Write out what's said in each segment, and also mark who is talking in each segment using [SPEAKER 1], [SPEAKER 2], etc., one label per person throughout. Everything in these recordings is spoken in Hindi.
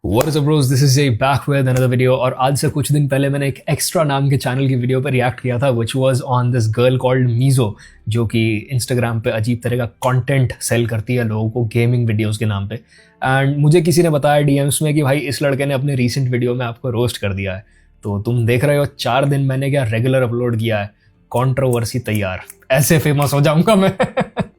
[SPEAKER 1] What is up bros, this is Jay back with another video। और आज से कुछ दिन पहले मैंने एक एक्स्ट्रा नाम के चैनल की वीडियो पर रिएक्ट किया था which was on this girl called मीजो, जो कि इंस्टाग्राम पे अजीब तरह का कंटेंट सेल करती है लोगों को गेमिंग वीडियोस के नाम पे। एंड मुझे किसी ने बताया डीएम्स में कि भाई इस लड़के ने अपने रीसेंट वीडियो में आपको रोस्ट कर दिया है। तो तुम देख रहे हो 4 दिन मैंने क्या रेगुलर अपलोड किया है, कंट्रोवर्सी तैयार, ऐसे फेमस हो जाऊंगा मैं।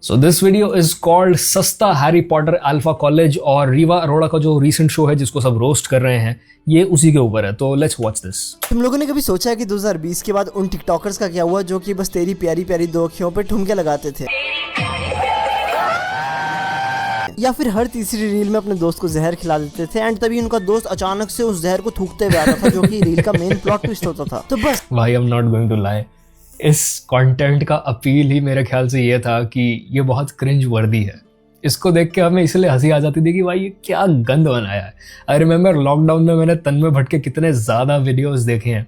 [SPEAKER 1] So this video is called सस्ता हैरी पॉटर अल्फा कॉलेज, और रीवा अरोड़ा का जो रीसेंट शो है जिसको सब रोस्ट कर रहे हैं ये उसी के ऊपर है। तो लेट्स वॉच दिस।
[SPEAKER 2] तुम लोगों ने कभी सोचा है कि 2020 के बाद उन टिकटॉकर्स का क्या हुआ जो कि बस तेरी प्यारी प्यारी दो अखियों पे ठुमके लगाते थे, या फिर हर तीसरी रील में अपने दोस्त को जहर खिला देते थे एंड तभी उनका दोस्त अचानक से उस जहर को थूकते हुए आ रहा था जो कि रील का मेन प्लॉट ट्विस्ट होता था। तो बस
[SPEAKER 1] भाई I am not going to lie, इस कंटेंट का अपील ही मेरे ख्याल से ये था कि ये बहुत क्रिंज वर्दी है। इसको देख के हमें इसलिए हंसी आ जाती थी कि भाई ये क्या गंद बनाया है। आई रिमेम्बर लॉकडाउन में मैंने तन्मय भट्ट के कितने ज्यादा वीडियोस देखे हैं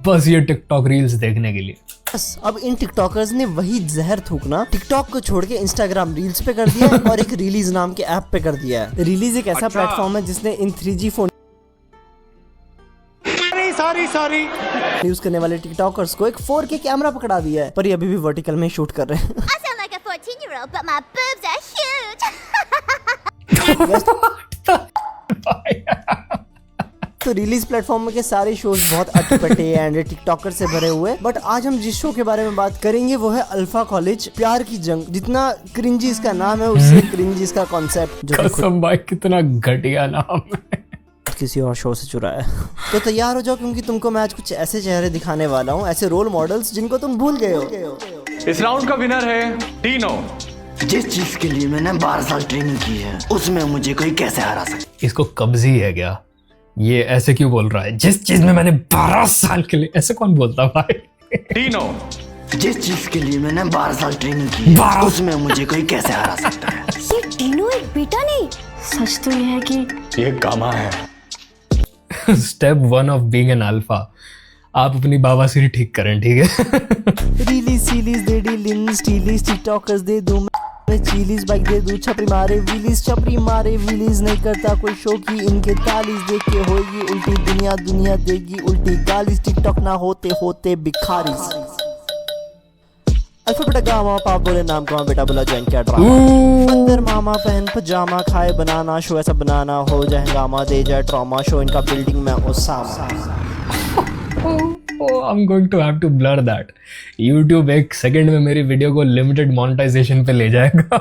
[SPEAKER 1] बस ये टिकटॉक रील्स देखने के लिए।
[SPEAKER 2] बस अब इन टिकटॉकर्स ने वही जहर थूकना टिकटॉक को छोड़ के इंस्टाग्राम रील्स पे कर दिया है और एक रिलीज नाम के ऐप पे कर दिया है। रिलीज एक ऐसा प्लेटफॉर्म है जिसने इन 3G फोन सॉरी यूज करने वाले टिकटॉकर्स को एक 4K कैमरा पकड़ा दिया है, पर ये अभी भी वर्टिकल में शूट कर रहे हैं।
[SPEAKER 3] I sound like a 14-year-old, but my boobs are huge.
[SPEAKER 2] तो रिलीज प्लेटफॉर्म के सारे शोज बहुत अटपटे एंड टिकटॉकर से भरे हुए, बट आज हम जिस शो के बारे में बात करेंगे वो है अल्फा कॉलेज प्यार की जंग। जितना क्रिंजी इसका नाम है उससे क्रिंजी इसका कॉन्सेप्ट, जो
[SPEAKER 1] कसम भाई कितना घटिया नाम है,
[SPEAKER 2] किसी और शो से चुरा है। तो तैयार हो जाओ क्योंकि तुमको मैं आज कुछ ऐसे चेहरे दिखाने वाला हूँ, ऐसे रोल मॉडल्स जिनको तुम भूल गए हो।
[SPEAKER 4] इस राउंड का विनर है डीनो।
[SPEAKER 5] जिस चीज के लिए मैंने 12 साल ट्रेनिंग की है उसमें मुझे कोई कैसे हरा सकता।
[SPEAKER 1] इसको कब्जी है क्या? ये ऐसे क्यों बोल रहा है? जिस चीज में मैंने 12 साल के लिए, ऐसे कौन बोलता भाई?
[SPEAKER 4] डीनो।
[SPEAKER 5] जिस चीज के लिए मैंने 12 साल ट्रेनिंग की है उसमें मुझे कोई कैसे हरा सकता है।
[SPEAKER 3] ये डीनो एक बेटा नहीं, सच तो ये है कि
[SPEAKER 4] ये गामा है।
[SPEAKER 1] Step 1 of being an alpha, आप अपनी बाबासिरी ठीक करें, ठीक है?
[SPEAKER 2] रीलीज सीलीज दे डीलिंग स्टीलीज टिकटॉकर्स दे दूं मैं चीलीज बाइक दे दूं छपरी मारे वीलीज छपरी मारे वीलीज नहीं करता कोई शो की इनके तालीज देख के होएगी उल्टी दुनिया दुनिया देगी उल्टी गालीज टिकटॉक ना होते होते भिखारी। अल्फा बेटा गामा पाप बोले नाम का बेटा बोला जैन क्या ड्रामा अंदर मामा पहन पजामा खाए बनाना शो ऐसा बनाना हो जाए हंगामा दे जाए ट्रॉमा शो इनका बिल्डिंग में Osama.
[SPEAKER 1] I'm going to have to blur that. YouTube एक सेकंड में मेरी वीडियो को लिमिटेड मोनेटाइजेशन पे ले जाएगा।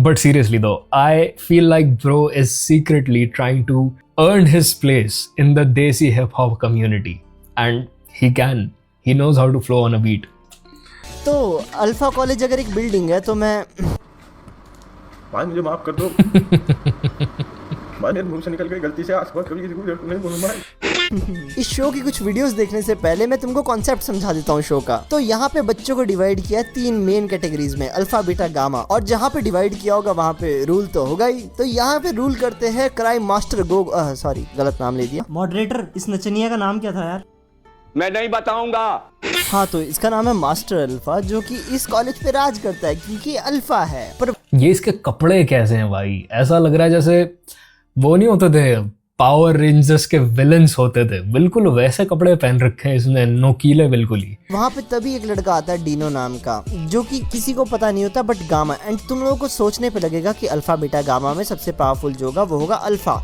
[SPEAKER 1] But seriously though, I feel like bro is secretly trying to earn his place in the Desi hip hop community, and he can. He knows how to flow on a beat.
[SPEAKER 2] तो अल्फा कॉलेज अगर एक बिल्डिंग है तो मैं
[SPEAKER 6] भाई मुझे माफ कर दो। भाई मेरे मुंह से निकल गई गलती से, आज कभी किसी को नहीं बोलूंगा।
[SPEAKER 2] इस शो की कुछ वीडियोस देखने से पहले मैं तुमको कॉन्सेप्ट समझा देता हूँ शो का। तो यहाँ पे बच्चों को डिवाइड किया 3 मेन कैटेगरीज में, अल्फा बीटा गामा, और जहाँ पे डिवाइड किया होगा वहाँ पे रूल तो होगा ही। तो यहाँ पे रूल करते हैं क्राइम मास्टर गोग, सॉरी गलत नाम ले दिया। मॉडरेटर इस नचनिया का नाम क्या था यार?
[SPEAKER 4] मैं नहीं बताऊंगा।
[SPEAKER 2] हाँ तो इसका नाम है मास्टर अल्फा, जो कि इस कॉलेज पे राज करता है क्योंकि अल्फा है। पर
[SPEAKER 1] ये इसके कपड़े कैसे हैं भाई? ऐसा लग रहा है जैसे वो नहीं होते थे पावर रेंजर्स के विलन्स होते थे, बिल्कुल वैसे कपड़े पहन रखे हैं इसने, नोकीले बिल्कुल ही।
[SPEAKER 2] वहाँ पे तभी एक लड़का आता है डीनो नाम का, जो कि किसी को पता नहीं होता बट गामा, एंड तुम लोगों को सोचने पे लगेगा कि अल्फा बीटा गामा में सबसे पावरफुल जो होगा वो होगा अल्फा।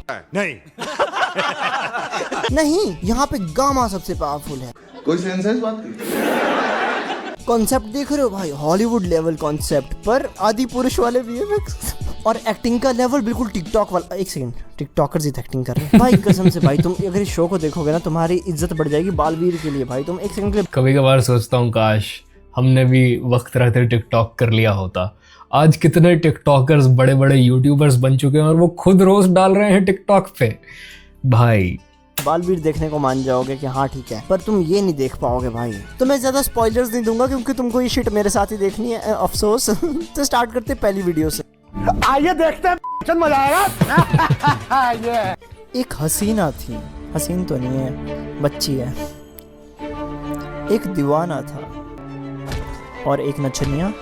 [SPEAKER 2] नहीं, यहाँ पे गामा सबसे पावरफुल है।
[SPEAKER 6] कोई सेंस है इस बात की?
[SPEAKER 2] कॉन्सेप्ट देख रहे हो भाई, हॉलीवुड लेवल कॉन्सेप्ट, पर आदि पुरुष वाले VFX और एक्टिंग का लेवल बिल्कुल टिकटॉक वाला। एक सेकंड, टिकटॉकर्स ही एक्टिंग कर रहे हैं भाई, कसम से भाई। तुम अगर इस शो को देखोगे ना तुम्हारी इज्जत बढ़ जाएगी बालवीर के लिए भाई। तुम एक सेकंड के लिए
[SPEAKER 1] कभी कभार सोचता हूँ काश हमने भी वक्त रहते टिकटॉक कर लिया होता। आज कितने टिकटॉकर्स बड़े बड़े यूट्यूबर्स बन चुके हैं और वो खुद रोस्ट डाल रहे हैं टिकटॉक पे। भाई
[SPEAKER 2] बालवीर देखने को मान जाओगे कि हाँ ठीक है, पर तुम ये नहीं देख पाओगे भाई। तो मैं ज्यादा स्पॉइलर्स नहीं दूंगा क्योंकि तुमको ये शिट मेरे साथ ही देखनी है, अफसोस। तो स्टार्ट करते पहली वीडियो से।
[SPEAKER 7] आइए देखते हैं, मजा आएगा।
[SPEAKER 2] एक हसीना थी, हसीन तो नहीं है, बच्ची है। एक दीवाना था और एक नचनिया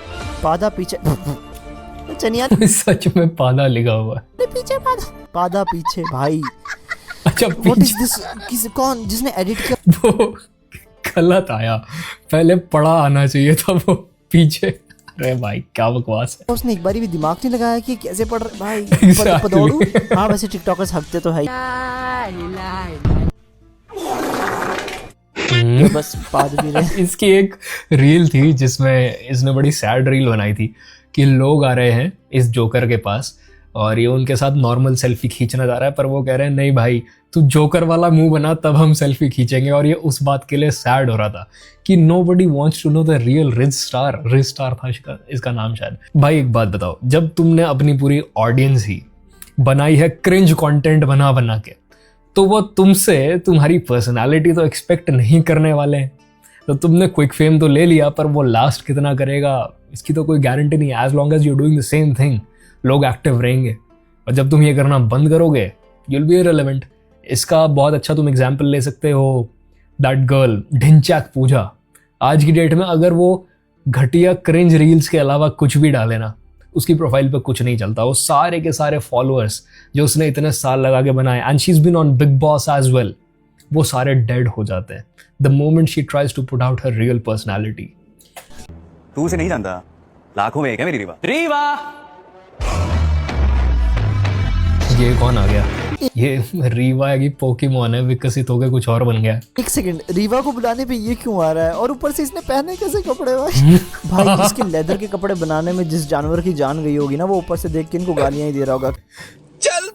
[SPEAKER 2] पादा पीछे नचनिया
[SPEAKER 1] सच में पादा लिखा हुआ है
[SPEAKER 2] पीछे पादा पीछे भाई।
[SPEAKER 1] अच्छा
[SPEAKER 2] व्हाट इज दिस? किस कौन जिसने एडिट किया?
[SPEAKER 1] वो गलत आया, पहले पढ़ा आना चाहिए था वो पीछे। अरे भाई क्या बकवास है।
[SPEAKER 2] उसने एक बारी भी दिमाग नहीं लगाया कि कैसे पढ़ रहे भाई।
[SPEAKER 1] Exactly.
[SPEAKER 2] पदौड़ू। हाँ वैसे टिकटॉकर्स हकते तो है ही। बस बाद भी रहे।
[SPEAKER 1] इसकी एक रील थी जिसमें इसने बड़ी सैड रील बनाई थी कि लोग आ रहे हैं इस जोकर के पास और ये उनके साथ नॉर्मल सेल्फी खींचना जा रहा है, पर वो कह रहे हैं नहीं भाई तू जोकर वाला मुंह बना तब हम सेल्फी खींचेंगे। और ये उस बात के लिए सैड हो रहा था कि nobody wants to know the real rich star था इसका नाम शायद। भाई एक बात बताओ, जब तुमने अपनी पूरी ऑडियंस ही बनाई है क्रिंज कंटेंट बना बना के, तो वो तुमसे तुम्हारी पर्सनालिटी तो एक्सपेक्ट नहीं करने वाले हैं। तो तुमने क्विक फेम तो ले लिया, पर वो लास्ट कितना करेगा इसकी तो कोई गारंटी नहीं। As long as you doing the same thing लोग एक्टिव रहेंगे, और जब तुम ये करना बंद करोगे यू विल बी इररिलेवेंट। इसका बहुत अच्छा तुम एग्जाम्पल ले सकते हो दैट गर्ल ढिंचैक पूजा। आज की डेट में अगर वो घटिया क्रिंज रील्स के अलावा कुछ भी डाले ना, उसकी प्रोफाइल पे कुछ नहीं चलता। वो सारे के सारे फॉलोअर्स जो उसने इतने साल लगा के बनाए, and she is been on Bigg Boss as well, वो सारे डेड हो जाते हैं the moment she tries to put out her real personality.
[SPEAKER 8] तू उसे नहीं जानता, लाखों में एक है मेरी रीवा।
[SPEAKER 1] ये कौन आ गया? ये रीवा है कि पोकेमॉन है विकसित होकर कुछ और बन गया।
[SPEAKER 2] एक सेकंड, रीवा को बुलाने पे ये क्यों आ रहा है? और ऊपर से इसने पहने कैसे कपड़े भाई? भाई इसके लेदर के कपड़े बनाने में जिस जानवर की जान गई होगी ना, वो ऊपर से देख के इनको गालियां ही दे रहा होगा। चल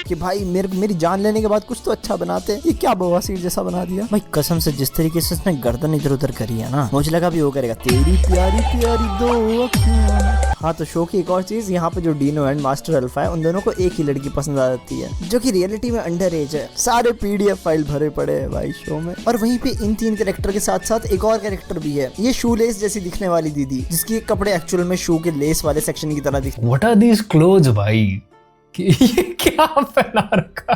[SPEAKER 2] कि भाई मेरी जान लेने के बाद कुछ तो अच्छा बनाते। ये क्या बवासीर जैसा बना दिया भाई। कसम से जिस तरीके से इसने गर्दन इधर उधर करी है ना, मुझे लगा भी वो करेगा तेरी प्यारी प्यारी दो अखियां। हाँ तो शो की एक और चीज, यहाँ पे जो डीनो एंड मास्टर अल्फा है, उन दोनों को एक ही लड़की पसंद आ जाती है, जो कि रियलिटी में अंडर एज है। सारे पीडीएफ फाइल भरे पड़े हैं भाई शो में। और वहीं पे इन 3 कैरेक्टर के साथ साथ एक और कैरेक्टर भी है, ये शू लेस जैसी दिखने वाली दीदी, जिसकी कपड़े एक्चुअल में शू के लेस वाले सेक्शन की तरह दिखते।
[SPEAKER 1] व्हाट आर दीज क्लोथ्स भाई? कि ये क्या पहना रखा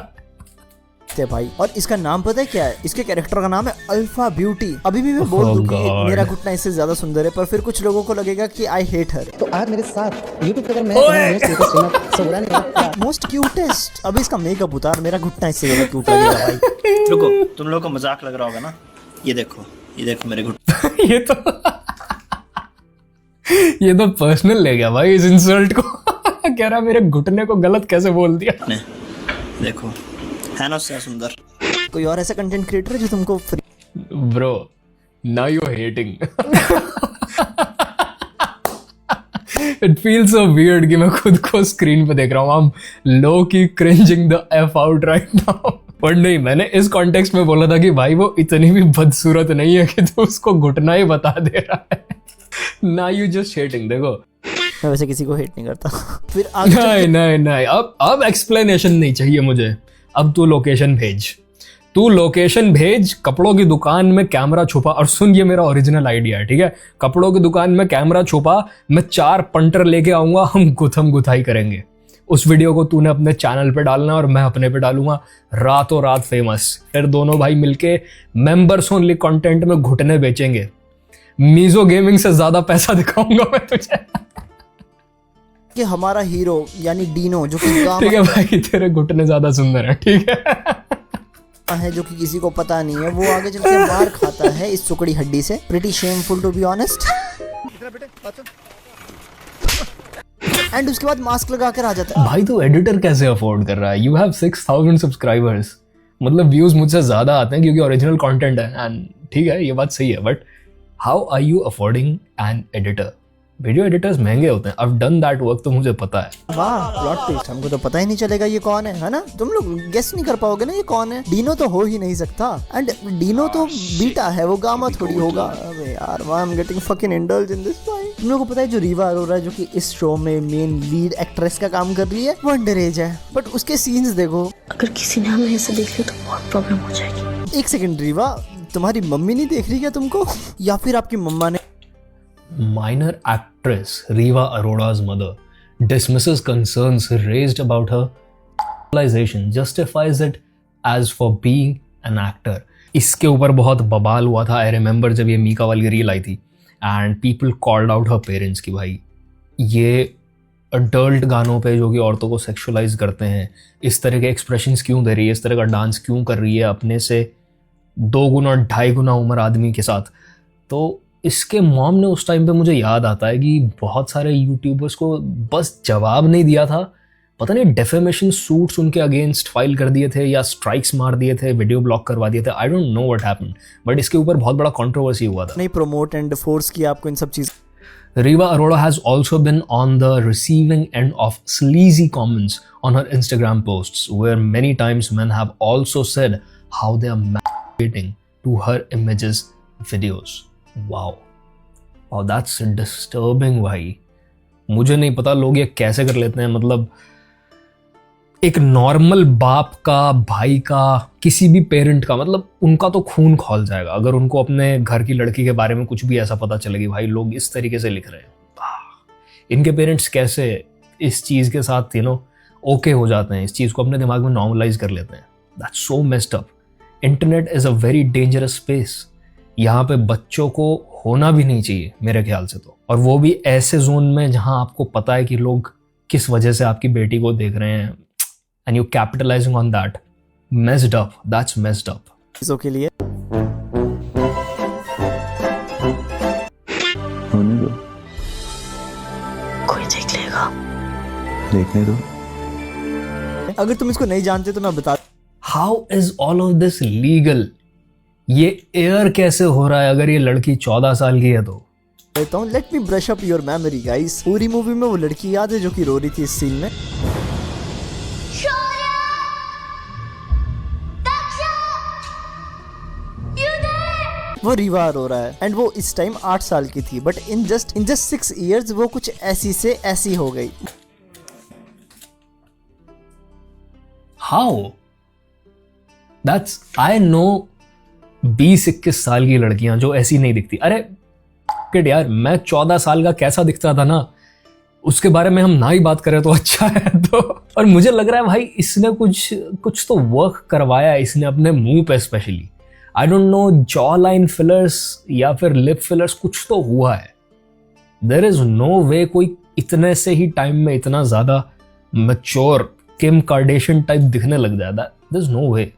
[SPEAKER 2] है भाई? और इसका नाम पता है क्या है? इसके कैरेक्टर का नाम है अल्फा ब्यूटी। अभी भी मैं बोल दूं कि
[SPEAKER 1] God.
[SPEAKER 2] मेरा घुटना इससे ज्यादा सुंदर है, पर फिर कुछ लोगों को लगेगा कि आई हेट हर।
[SPEAKER 9] तो आज मेरे साथ YouTube पे अगर मैं
[SPEAKER 2] मोस्ट क्यूटेस्ट। अभी इसका मेकअप उतार, मेरा घुटना इससे ज्यादा क्यूट लगेगा भाई।
[SPEAKER 5] रुको, तुम लोगों को मजाक लग रहा होगा ना, ये देखो मेरे घुटने।
[SPEAKER 1] ये तो पर्सनल ले गया भाई इस इंसल्ट को। कह रहा मेरे घुटने को गलत कैसे बोल दिया।
[SPEAKER 5] देखो है ना उससे सुंदर।
[SPEAKER 2] कोई और ऐसा कंटेंट क्रिएटर है जो तुमको free?
[SPEAKER 1] Bro now you are hating. It feels so weird कि मैं खुद को स्क्रीन पे देख रहा हूँ। I'm low key cringing the F out right now. पर नहीं, मैंने इस कॉन्टेक्स्ट में बोला था कि भाई वो इतनी भी बदसूरत नहीं है कि तू उसको घुटना ही बता दे रहा है। Now you just hating। देखो
[SPEAKER 2] मैं वैसे किसी को हेट नहीं करता। फिर आगे
[SPEAKER 1] नहीं अब एक्सप्लेनेशन नहीं चाहिए मुझे। अब तू लोकेशन भेज, कपड़ों की दुकान में कैमरा छुपा। और सुन, ये मेरा ओरिजिनल आइडिया है, ठीक है? कपड़ों की दुकान में कैमरा छुपा, मैं 4 पंटर लेके आऊंगा, हम गुथम गुथाई करेंगे। उस वीडियो को तूने अपने चैनल पे डालना और मैं अपने पे डालूंगा, रातों रात फेमस। फिर दोनों भाई मिलके मेंबर्स ओनली कंटेंट में घुटने बेचेंगे। मीजो गेमिंग से ज्यादा पैसा दिखाऊंगा मैं तुझे।
[SPEAKER 2] कि हमारा हीरो यानी डीनो, जो कि
[SPEAKER 1] ठीक है भाई, तेरे घुटने ज्यादा सुंदर है, ठीक
[SPEAKER 2] है, जो कि किसी को पता नहीं है, वो आगे चल के मार खाता है इस सुकड़ी हड्डी से। Pretty shameful to be honest. And उसके बाद मास्क लगा कर आ जाता है।
[SPEAKER 1] भाई तू एडिटर कैसे अफोर्ड कर रहा है? You have 6000 subscribers. मतलब व्यूज मुझसे ज्यादा आते हैं क्योंकि ओरिजिनल कंटेंट है। एंड ठीक है, ये बात सही है, but how are you affording an editor? Video editors महंगे होते हैं। I've done that work, तो मुझे पता है।
[SPEAKER 2] वाह प्लॉट ट्विस्ट, हमको तो पता ही नहीं चलेगा ये कौन है ना? तुम लोग गेस नहीं कर पाओगे ना ये कौन है। डीनो तो हो ही नहीं सकता। एंड डीनो तो बीटा है, वो गामा थोड़ी होगा। अबे यार, why I am getting fucking indulge in this भाई। तुम लोगों को पता है जो रीवा अरोरा, जो कि इस शो में मेन लीड एक्ट्रेस का काम कर रही है, वो अंडर एज है, बट उसके सीन्स देखो।
[SPEAKER 3] अगर किसी ने हमें ऐसे देख लिया तो बहुत प्रॉब्लम हो जाएगी।
[SPEAKER 2] एक सेकंड रीवा, तुम्हारी मम्मी नहीं देख रही क्या तुमको? या फिर आपकी मम्मा ने?
[SPEAKER 1] Minor actress Riva Arora's mother dismisses concerns raised about her sexualization, justifies it as for being an actor. इसके ऊपर बहुत बवाल हुआ था। आई रिमेंबर जब ये मीका वाली रील आई थी and people called out her parents कि भाई ये अडल्ट गानों पे जो कि औरतों को सेक्सुअलाइज करते हैं, इस तरह के एक्सप्रेशंस क्यों दे रही है, इस तरह का डांस क्यों कर रही है अपने से 2 गुना 2.5 गुना उम्र आदमी के साथ। तो इसके मॉम ने उस टाइम पे, मुझे याद आता है कि बहुत सारे यूट्यूबर्स को बस जवाब नहीं दिया था, पता नहीं डेफेमेशन सूट्स उनके अगेंस्ट फाइल कर दिए थे या स्ट्राइक्स मार दिए थे, वीडियो ब्लॉक करवा दिए थे, I don't know what happened, but इसके ऊपर बहुत बड़ा कंट्रोवर्सी हुआ था।
[SPEAKER 2] नहीं प्रमोट एंड फोर्स किया आपको इन सब चीज।
[SPEAKER 1] Riva Arora has also been on the receiving end of sleazy comments on her Instagram posts, where many times men have also said how they are masturbating to her images, videos. Wow. Wow, that's disturbing भाई। मुझे नहीं पता लोग ये कैसे कर लेते हैं। मतलब एक नॉर्मल बाप का, भाई का, किसी भी पेरेंट का, मतलब उनका तो खून खौल जाएगा अगर उनको अपने घर की लड़की के बारे में कुछ भी ऐसा पता चलेगी, भाई लोग इस तरीके से लिख रहे हैं। इनके पेरेंट्स कैसे इस चीज़ के साथ ओके हो जाते हैं, इस चीज़ को अपने दिमाग में नॉर्मलाइज कर लेते हैं। That's so messed up. Internet is a very dangerous space. यहाँ पे बच्चों को होना भी नहीं चाहिए मेरे ख्याल से तो, और वो भी ऐसे जोन में जहाँ आपको पता है कि लोग किस वजह से आपकी बेटी को देख रहे हैं, and you capitalizing on that. Messed up. That's messed up.
[SPEAKER 2] चीजों के लिए
[SPEAKER 8] होने दो,
[SPEAKER 3] कोई देख लेगा।
[SPEAKER 8] देखने दो।
[SPEAKER 2] अगर तुम इसको नहीं जानते तो मैं बता
[SPEAKER 1] How is all of this legal? ये एयर कैसे हो रहा है अगर ये लड़की 14 साल की है तो?
[SPEAKER 2] देता हूँ। Let me brush up your memory guys. पूरी मूवी में वो लड़की याद है जो कि रो रही थी इस सीन में? वो रीवा अरोरा है एंड वो इस टाइम 8 साल की थी, बट इन जस्ट 6 इयर्स वो कुछ ऐसी से ऐसी हो गई।
[SPEAKER 1] How? That's I know 20-21 साल की लड़कियां जो ऐसी नहीं दिखती। अरे किड यार, मैं 14 साल का कैसा दिखता था ना, उसके बारे में हम ना ही बात करें तो अच्छा है। तो और मुझे लग रहा है भाई इसने कुछ तो वर्क करवाया है इसने अपने मुंह पे specially. I don't know, jaw line fillers या फिर लिप फिलर्स कुछ तो हुआ है। देयर इज नो वे कोई इतने से ही टाइम में इतना ज्यादा मैच्योर किम कार्डेशियन टाइप दिखने लग जाता है। There is no way,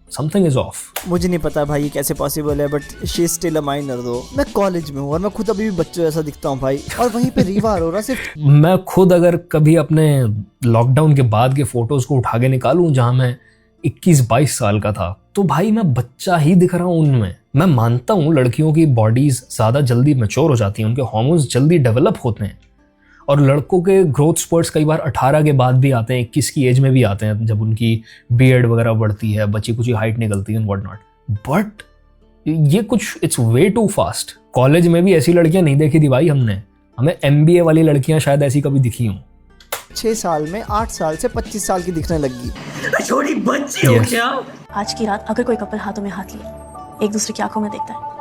[SPEAKER 1] something is off.
[SPEAKER 2] मुझे नहीं पता भाई ये कैसे पॉसिबल है, but she is still a minor though. मैं कॉलेज में हूँ और मैं खुद अभी भी बच्चों जैसा दिखता हूँ भाई, और वहीं पे रीवा अरोरा सिर्फ
[SPEAKER 1] मैं खुद अगर कभी अपने लॉकडाउन के बाद के फोटोज को उठा के निकालूं जहां मैं 21-22 साल का था, तो भाई मैं बच्चा ही दिख रहा हूं उनमें। मैं मानता हूं लड़कियों की बॉडीज ज्यादा जल्दी मैच्योर हो जाती हैं, उनके हार्मोन्स जल्दी डेवलप होते हैं, और लड़कों के ग्रोथ स्पर्ट्स कई बार 18 के बाद भी आते हैं, 21 की एज में भी आते हैं, जब उनकी बियर्ड वगैरह बढ़ती है, बच्ची कुछ हाइट निकलती है, व्हाट नॉट। बट ये कुछ it's way too fast. College में भी ऐसी लड़कियां नहीं देखी थी भाई हमने, हमें MBA वाली लड़कियां शायद ऐसी कभी दिखी हों।
[SPEAKER 2] 6 साल में 8 साल से 25 साल की दिखने लगी।
[SPEAKER 5] छोटी बच्ची हो क्या?
[SPEAKER 3] आज की रात अगर कोई कपल हाथों में हाथ लिए एक दूसरे की आंखों में देखता है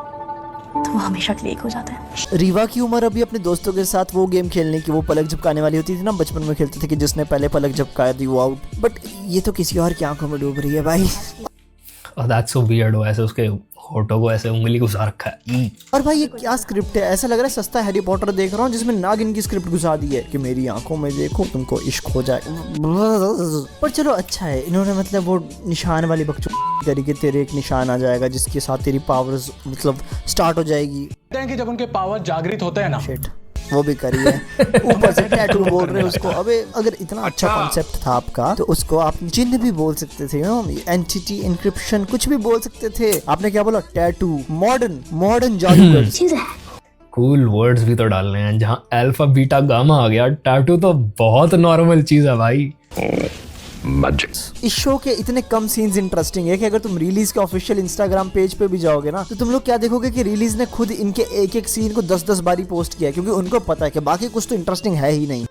[SPEAKER 3] तो वो हमेशा के लिए एक हो जाता है।
[SPEAKER 2] रीवा की उम्र अभी अपने दोस्तों के साथ वो गेम खेलने की, वो पलक झपकाने वाली होती थी ना, बचपन में खेलते थे कि जिसने पहले पलक झपकाया थी वो आउट। बट ये तो किसी और की आंखों में डूब रही है भाई।
[SPEAKER 1] That's so weird. हो ऐसे उसके होठों को ऐसे उंगली घुसा रखा है।
[SPEAKER 2] और भाई ये क्या स्क्रिप्ट है? ऐसा लग रहा है सस्ता हैरी पॉटर देख रहा हूँ जिसमें नागिन की स्क्रिप्ट घुसा दी है कि मेरी आंखों में देखो तुमको इश्क हो जाए। पर चलो अच्छा है, इन्होंने मतलब वो निशान वाली बकचोदी करी कि तेरे एक निशान आ जाएगा जिसके साथ तेरी पावर्स मतलब स्टार्ट हो जाएगी।
[SPEAKER 10] कि जब उनके पावर जागृत होते हैं ना,
[SPEAKER 2] शिट वो भी करी है। ऊपर से टैटू बोल रहे हैं उसको। अबे अगर इतना अच्छा कॉन्सेप्ट था आपका तो उसको आप चिन्ह भी बोल सकते थे, एंटिटी इंक्रिप्शन कुछ भी बोल सकते थे। आपने क्या बोला? टैटू। मॉडर्न जादूगर।
[SPEAKER 1] कूल वर्ड्स भी तो डालने हैं। जहाँ अल्फा बीटा गामा आ गया, टैटू तो बहुत नॉर्मल चीज है भाई।
[SPEAKER 2] इस शो के इतने कम सीन्स इंटरेस्टिंग है कि अगर तुम रिलीज के ऑफिशियल इंस्टाग्राम पेज पे भी जाओगे ना तो तुम लोग क्या देखोगे कि रिलीज ने खुद इनके एक सीन को 10-10 बारी पोस्ट किया है, क्योंकि उनको पता है कि बाकी कुछ तो इंटरेस्टिंग है ही नहीं।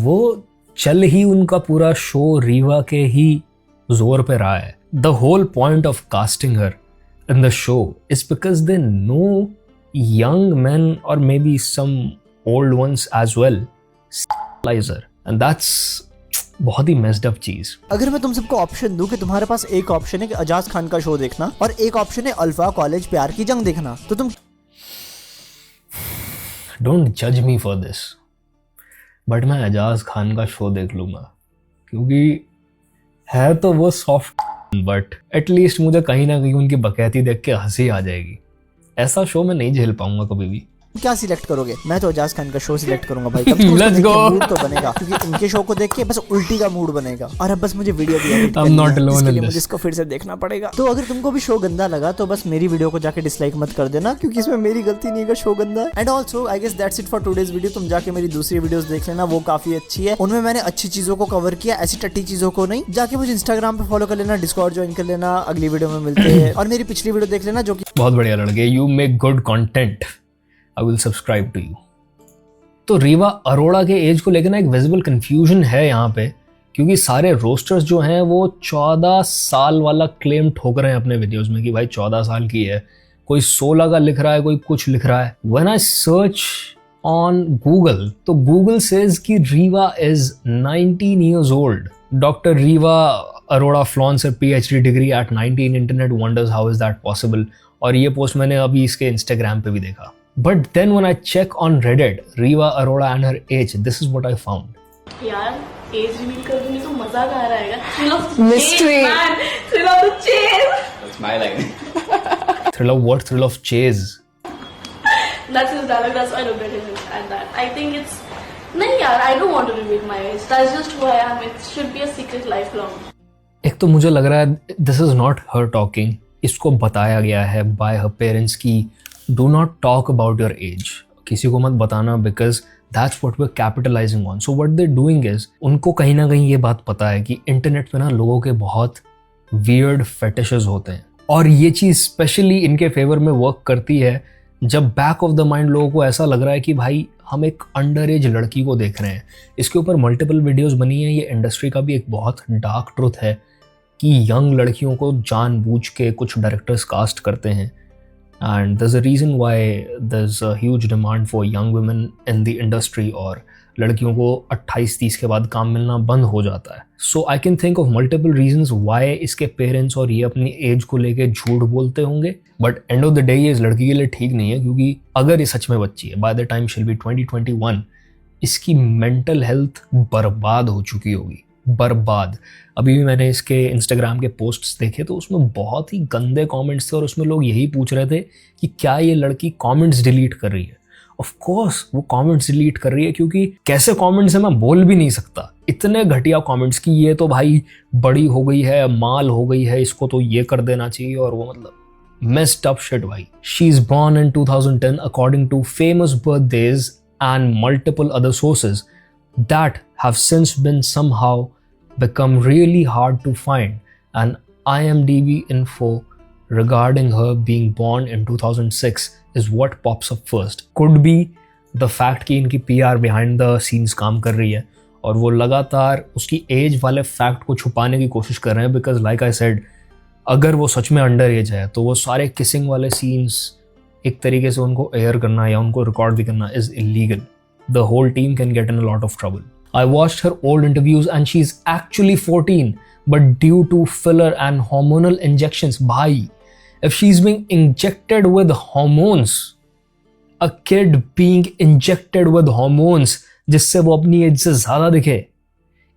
[SPEAKER 1] वो चल ही उनका पूरा शो रीवा के ही जोर पे रहा है। The whole point of casting her in the show is because they know young man or may be some old ones as well and that's बहुत ही मेस्ड अप चीज।
[SPEAKER 2] अगर मैं तुम सबको ऑप्शन दूं कि तुम्हारे पास एक ऑप्शन है कि अजाज खान का शो देखना और एक ऑप्शन है अल्फा कॉलेज प्यार की जंग देखना, तो तुम
[SPEAKER 1] डोंट जज मी फॉर दिस। बट मैं एजाज खान का शो देख लूंगा, क्योंकि है तो वो सॉफ्ट, बट एटलीस्ट मुझे कहीं ना कहीं उनकी बकैती देख के हंसी आ जाएगी। ऐसा शो मैं नहीं झेल पाऊंगा कभी भी।
[SPEAKER 2] क्या सिलेक्ट करोगे? मैं तो एजाज खान का शो सिलेक्ट करूंगा भाई। कम से कम
[SPEAKER 1] Let's
[SPEAKER 2] उसको देख के
[SPEAKER 1] go.
[SPEAKER 2] मूड तो बनेगा, क्योंकि इनके शो को देख के बस उल्टी का मूड बनेगा। और अब बस मुझे वीडियो भी edit
[SPEAKER 1] I'm
[SPEAKER 2] करनी
[SPEAKER 1] not
[SPEAKER 2] है,
[SPEAKER 1] alone
[SPEAKER 2] इसके
[SPEAKER 1] in
[SPEAKER 2] लिए
[SPEAKER 1] this.
[SPEAKER 2] मुझे इसको फिर से देखना पड़ेगा। तो अगर तुमको भी शो गंदा लगा तो बस मेरी वीडियो को जाके डिसलाइक मत कर देना, क्योंकि इसमें मेरी गलती नहीं है, शो गंदा है। And also I guess that's it for today's video. तुम जाके मेरी दूसरी वीडियोस देख लेना, वो काफी अच्छी है। उनमें मैंने अच्छी चीजों को कवर किया, ऐसी टट्टी चीजों को नहीं। जाके मुझे इंस्टाग्राम पे फॉलो कर लेना, डिस्कॉर्ड ज्वाइन कर लेना। अगली वीडियो में मिलते हैं। और मेरी पिछली वीडियो देख लेना जो कि
[SPEAKER 1] बहुत बढ़िया लड़के, you make good content, I will subscribe to you. तो रीवा अरोड़ा के एज को लेकर ना एक विजिबल कंफ्यूजन है यहाँ पे, क्योंकि सारे रोस्टर्स जो हैं वो 14 साल वाला क्लेम ठोक रहे हैं अपने वीडियोस में कि भाई 14 साल की है, कोई 16 का लिख रहा है, कोई कुछ लिख रहा है। When I search on Google तो गूगल सेज कि Riva is 19 years old. Doctor Riva Arora flaunts her PhD degree at 19. Internet wonders how is that possible. और ये पोस्ट मैंने अभी इसके इंस्टाग्राम पे भी देखा। But then when I check on Reddit, Riva Arora and her age, this is what I found.
[SPEAKER 3] यार एज रिवील कर दूंगी तो मजा कहाँ रहेगा? Thrill of mystery, thrill of the chase.
[SPEAKER 1] Thrill of what? Thrill of chase.
[SPEAKER 3] That's his dialogue. That's why I don't get him and that. I think it's नहीं यार, I don't want to reveal my age. That's just who I am. It should be a secret lifelong.
[SPEAKER 1] एक तो मुझे लग रहा है this is not her talking. इसको बताया गया है by her parents कि do not talk about your age. किसी को मत बताना because that's what we're capitalizing on. So what they're doing is उनको कहीं ना कहीं ये बात पता है कि इंटरनेट पे ना लोगों के बहुत weird fetishes होते हैं, और ये चीज़ स्पेशली इनके फेवर में वर्क करती है जब बैक ऑफ द माइंड लोगों को ऐसा लग रहा है कि भाई हम एक अंडर एज लड़की को देख रहे हैं। इसके ऊपर मल्टीपल वीडियोस बनी है। ये इंडस्ट्री का भी एक बहुत डार्क ट्रुथ है कि यंग लड़कियों को जानबूझ के कुछ डायरेक्टर्स कास्ट करते हैं, and there's a reason why there's a huge demand for young women in the industry, और लड़कियों को 28-30 के बाद काम मिलना बंद हो जाता है। So I can think of multiple reasons why इसके पेरेंट्स और ये अपनी एज को लेके झूठ बोलते होंगे, but end of the day ये इस लड़की के लिए ठीक नहीं है, क्योंकि अगर ये सच में बच्ची है, by the time she'll be 20-21, इसकी मेंटल हेल्थ बर्बाद हो चुकी होगी, बर्बाद। अभी भी मैंने इसके इंस्टाग्राम के पोस्ट्स देखे तो उसमें बहुत ही गंदे कमेंट्स थे, और उसमें लोग यही पूछ रहे थे कि क्या ये लड़की कमेंट्स डिलीट कर रही है। ऑफ कोर्स वो कमेंट्स डिलीट कर रही है, क्योंकि कैसे कमेंट्स है मैं बोल भी नहीं सकता। इतने घटिया कमेंट्स कि ये तो भाई बड़ी हो गई है, माल हो गई है, इसको तो ये कर देना चाहिए, और वो मतलब messed up shit भाई। She is born in 2010 according to famous birthdays and multiple other sources that have since been somehow become really hard to find, and IMDb info regarding her being born in 2006 is what pops up first. Could be the fact कि इनकी PR behind the scenes काम कर रही है, और वो लगातार उसकी एज वाले फैक्ट को छुपाने की कोशिश कर रहे हैं, बिकॉज लाइक आई सेड, अगर वो सच में अंडर एज है तो वो सारे किसिंग वाले सीन्स एक तरीके से उनको एयर करना या उनको रिकॉर्ड भी करना is illegal. The whole team can get in a lot of trouble. I watched her old interviews and she's actually 14, but due to filler and hormonal injections, bhai, if she's being injected with hormones, a kid being injected with hormones जिससे वो अपनी एज से ज़्यादा दिखे,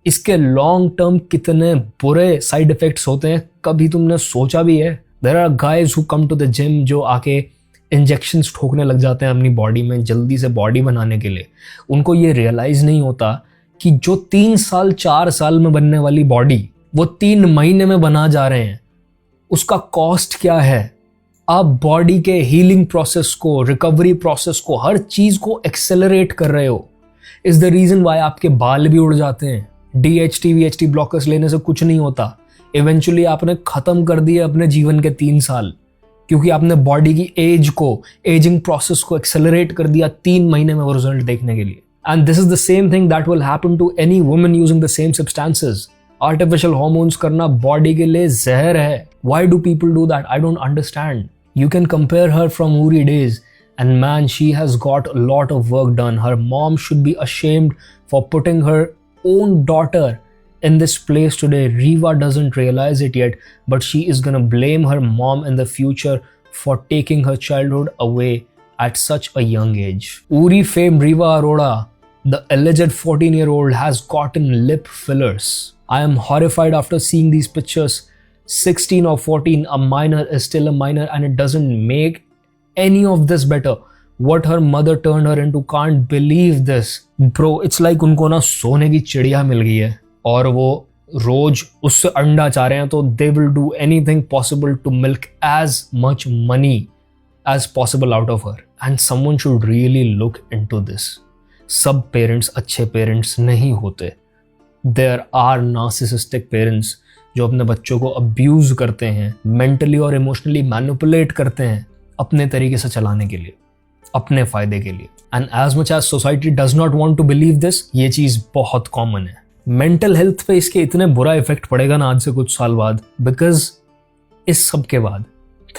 [SPEAKER 1] इसके लॉन्ग टर्म कितने बुरे साइड इफेक्ट्स होते हैं कभी तुमने सोचा भी है? There are guys who come to the gym जो आके इंजेक्शंस ठोकने लग जाते हैं अपनी बॉडी में जल्दी से बॉडी बनाने के लिए. उनको ये रियलाइज नहीं होता कि जो 3 साल 4 साल में बनने वाली बॉडी वो 3 महीने में बना जा रहे हैं, उसका कॉस्ट क्या है. आप बॉडी के हीलिंग प्रोसेस को, रिकवरी प्रोसेस को, हर चीज को एक्सेलरेट कर रहे हो. इज द रीजन वाई आपके बाल भी उड़ जाते हैं. DHT VHT ब्लॉकर्स लेने से कुछ नहीं होता. इवेंचुअली आपने खत्म कर दिए अपने जीवन के 3 साल, क्योंकि आपने बॉडी की एज को, एजिंग प्रोसेस को एक्सेलरेट कर दिया 3 महीने में वो रिजल्ट देखने के लिए. And this is the same thing that will happen to any woman using the same substances. Artificial hormones करना body के लिए जहर है. Why do people do that? I don't understand. You can compare her from Uri days, and man, she has got a lot of work done. Her mom should be ashamed for putting her own daughter in this place today. Riva doesn't realize it yet, but she is gonna blame her mom in the future for taking her childhood away at such a young age. Uri fame Riva Arora The alleged 14-year-old has gotten lip fillers. I am horrified after seeing these pictures. 16 or 14, a minor is still a minor and it doesn't make any of this better. What her mother turned her into, can't believe this. Bro, it's like उनको ना सोने की चिड़िया मिल गई है और वो रोज उससे अंडा चाह रहे हैं, तो they will do anything possible to milk as much money as possible out of her. And someone should really look into this. सब पेरेंट्स अच्छे पेरेंट्स नहीं होते. There are narcissistic parents जो अपने बच्चों को अब्यूज करते हैं, मेंटली और इमोशनली मैनिपुलेट करते हैं अपने तरीके से चलाने के लिए, अपने फायदे के लिए. And as much as society does not want to believe this, ये चीज बहुत कॉमन है. मेंटल हेल्थ पे इसके इतने बुरा इफेक्ट पड़ेगा ना आज से कुछ साल बाद, बिकॉज इस सब के बाद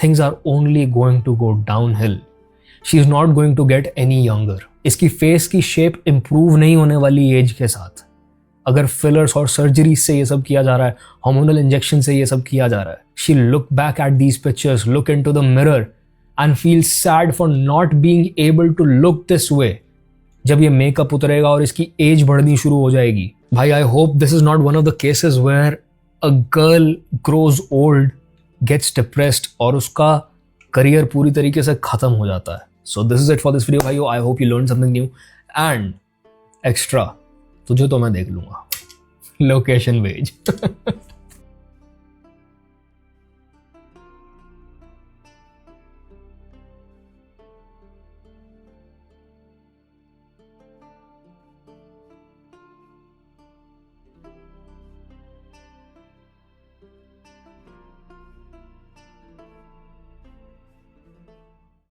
[SPEAKER 1] things are only going to go downhill. She is not going to get any younger. इसकी फेस की शेप इंप्रूव नहीं होने वाली एज के साथ. अगर फिलर्स और सर्जरी से ये सब किया जा रहा है, हार्मोनल इंजेक्शन से ये सब किया जा रहा है, she look back at these pictures, look into the mirror and feel sad for not being able to look this way. जब ये मेकअप उतरेगा और इसकी एज बढ़नी शुरू हो जाएगी, भाई I hope this is not one of the cases where a girl grows old, gets depressed और उसका करियर पूरी तरीके से खत्म हो जाता है. So this is it for this video भाइयों. I hope you learn something new and extra. तुझे तो मैं देख लूंगा. लोकेशन भेज.